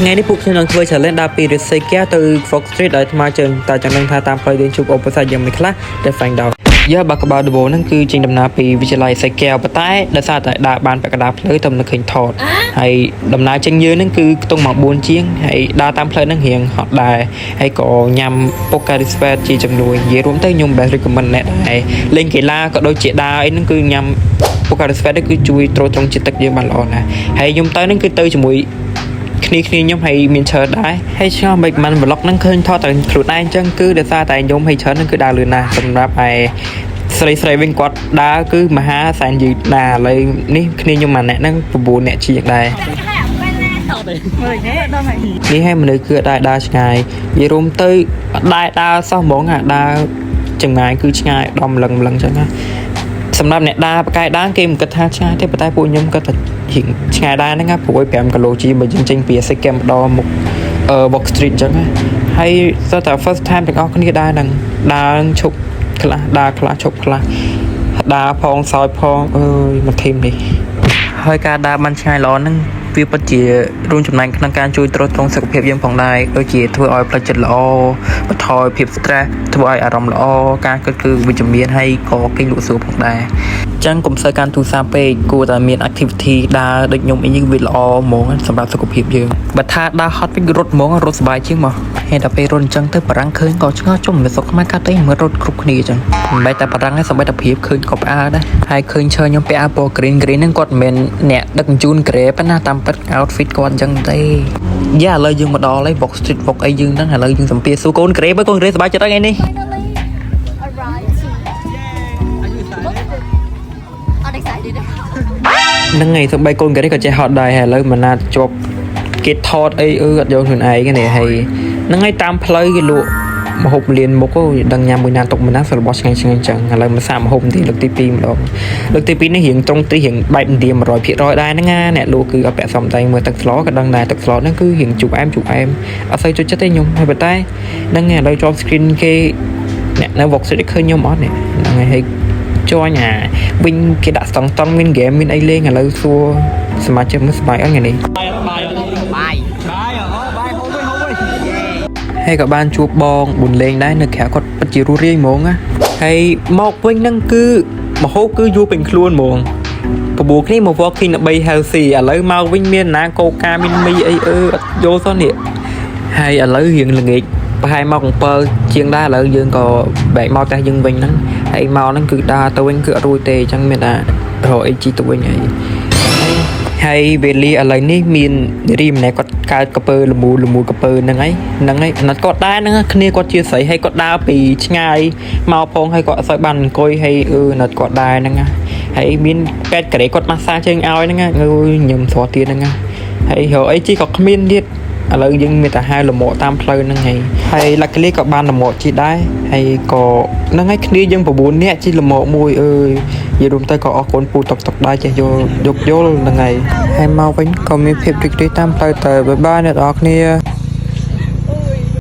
ថ្ងៃនេះពួកខ្ញុំនឹងធ្វើ challenge ដល់ពី Resika ទៅ Fox Street ដោយថ្មើរជើងតែចង់ដឹងថាតាមផ្លូវយើងជួបឧបសគ្គយ៉ាងម៉េចខ្លះដែល find out យើបាក់កបោដបហ្នឹងគឺចេញដំណើរពីវិទ្យាល័យសៃកែវប៉ុន្តែដោយសារតែដើរបានពាក់កណ្ដាលផ្លូវទៅមិនឃើញថតហើយដំណើរចេញយើងហ្នឹងគឺខ្ទង់មក4ជាងហើយដើរតាមផ្លូវហ្នឹងរៀងហត់ដែរហើយក៏ញ៉ាំ Pocari Sweat ជាជំនួយនិយាយរួមទៅខ្ញុំ best recommend អ្នកដែរលេងកីឡាក៏ដូចជាដើរអីហ្នឹងគឺញ៉ាំ Pocari Sweat គឺជួយទ្រទ្រង់ជាតិទឹកយើងបានល្អណាស់ហើយខ្ញុំទៅហ្នឹងគឺទៅជាមួយគ្នាខ្ញុំហើយមានច្រើនដែរហើយឆ្ងល់មិនបាន vlog ហ្នឹងឃើញថតតែខ្លួនឯងអញ្ចឹងគឺដោយសារតែខ្ញុំហើយច្រើនហ្នឹងគឺដើរលឿនណាស់សម្រាប់ឯស្រីវិញគាត់ដើរគឺមហាសែនយឺតណាស់ឥឡូវនេះគ្នាខ្ញុំម្នាក់ហ្នឹង9នាក់ជាងដែរនេះឲ្យមនុស្សគឺដើរឆ្ងាយនិយាយរួមទៅដើរសោះហ្មងដើរចម្ងាយគឺឆ្ងាយដំលឹងអញ្ចឹងណាសម្រាប់អ្នកដើរបកាយដើរគេមិនគិតថាឆ្ងាយទេប៉ុន្តែពួកខ្ញុំគាត់តែឆ្ងាយដែរហ្នឹងព្រោះ5គីឡូជីបើយើងចេញពីសិកែមម្ដងមុខBox Street អញ្ចឹងហើយសោះតែ first time ទាំងអស់គ្នាដែរហ្នឹងដើរឈប់ខ្លះដើរខ្លះឈប់ខ្លះដើរផងសោយផងអើយមកធីមនេះហើយការដើរបានឆ្ងាយល្អហ្នឹងវាពិតជារួមចំណែកក្នុងការជួយទ្រទ្រង់សុខភាពយើងផងដែរដូចជាធ្វើឲ្យផ្លូវចិត្តល្អបន្ថយភាព stress ធ្វើឲ្យអារម្មណ៍ល្អការគិតគឺវិជ្ជមានហើយក៏គេងលក់សួរផងដែរអញ្ចឹងកុំសូវកាន់ទូរស័ព្ទពេកគួរតែមាន activity ដើរដូចខ្ញុំអីនេះវាល្អហ្មងសម្រាប់សុខភាពយើងបើថាដើរហត់វិញរត់ហ្មងរត់សុបាយជាងមកហើយដល់ពេលរត់អញ្ចឹងទៅបារាំងឃើញក៏ឆ្ងល់ជុំវាសុខខ្មែរកាត់ទៅមើលរត់គ្រប់គ្នាអញ្ចឹងមិនបែរតែបារាំងទេសូម្បីតែព្រៀបឃើញក៏ផ្អើលដែរហើយឃើញឈើខ្ញុំពាក់អាវពណ៌ green ហ្នឹងគាត់មិនមែនអ្នកដឹកជញ្ជូន Grab ប៉ុន្តែតាមពិត outfit គាត់អញ្ចឹងទេយ៉ាឥឡូវយើងមកដល់ហើយ Box Street Box អីយើងហ្នឹងឥឡូវយើងសម្ភាសសួរកូន Grab កូន Grab សប្បាយចិត្តអីនេះហ្នឹងហើយសម្បីកូន Grab ក៏ចេះហត់ដែរហើយឥឡូវមិនណាជាប់គេថតអីអត់យកខ្លួនឯងនេះហើយហ្នឹងហើយតាមផ្លូវគេលក់មហូបលៀនមុខដឹងញ៉ាំមួយណាទុកមួយណាសរបស់ឆ្ងាញ់អញ្ចឹងឥឡូវមកសាកមហូបទីលើកទី2ម្ដងលើកទី2នេះរៀងត្រង់ទីរៀងបែបឥណ្ឌា 100% ដែរហ្នឹងណាអ្នកលក់គឺអត់ពាក់សមតែមើលទឹកស្លក៏ដឹងដែរទឹកស្លហ្នឹងគឺរៀងជូរអែមអត់សូវចូលចិត្តទេខ្ញុំហើយប៉ុន្តែហ្នឹងហើយឥឡូវជាប់ screen គេអ្នកនៅ Vox ឃើញខ្ញុំអត់នេះហ្នឹងហើយជួញវិញគេដាក់ស្តង់មានហ្គេមមានអីលេងឥឡូវសួរសមាជិកមើលស្បាយអត់ថ្ងៃនេះបាយហើយក៏បានជួបបងប៊ុនលេងដែរនៅក្រៅគាត់ពិតជារស់រាយហ្មងណាហើយមកវិញហ្នឹងគឺមហូបគឺយូរពេញខ្លួនហ្មងបបួលគ្នាមក walking ដើម្បី healthy ឥឡូវមកវិញមានណាកូកាមានមីអីអត់យកសោះនេះហើយឥឡូវរៀងល្ងាចប្រហែលមក7ជាងដែរឥឡូវយើងក៏បែកមកផ្ទះយើងវិញហ្នឹងហើយមកហ្នឹងគឺដើរទៅវិញគឺអត់រួចទេអញ្ចឹងមានតែរកអីជីទៅវិញហើយវេលាឥឡូវនេះមានរីម្នាក់គាត់កើតកពើលមូកពើហ្នឹងហើយអាណិតគាត់ដែរហ្នឹងគ្នាគាត់ជាស្រីហើយគាត់ដើរពីឆ្ងាយមកផងហើយគាត់អត់សូវបានអង្គុយហើយអាណិតគាត់ដែរហ្នឹងហើយមានពេទ្យក្រេគាត់ម៉ាស្សាជើងឲ្យហ្នឹងខ្ញុំស្រស់ទៀតហ្នឹងហើយរកអីជីក៏គ្មានទៀតឥឡូវយើងមានតែហៅលមកតាមផ្លូវហ្នឹងហើយ luckily ក៏បានលមកជីដែរហើយក៏ហ្នឹងហើយគ្នាយើង9នាក់ជីលមកមួយនិយាយរួមទៅក៏អរគុណពូតុកដែរចេះយកយល់ហ្នឹងហើយមកវិញក៏មានភាពរីករាយតាមផ្លូវទៅបាយអ្នកនរគ្នា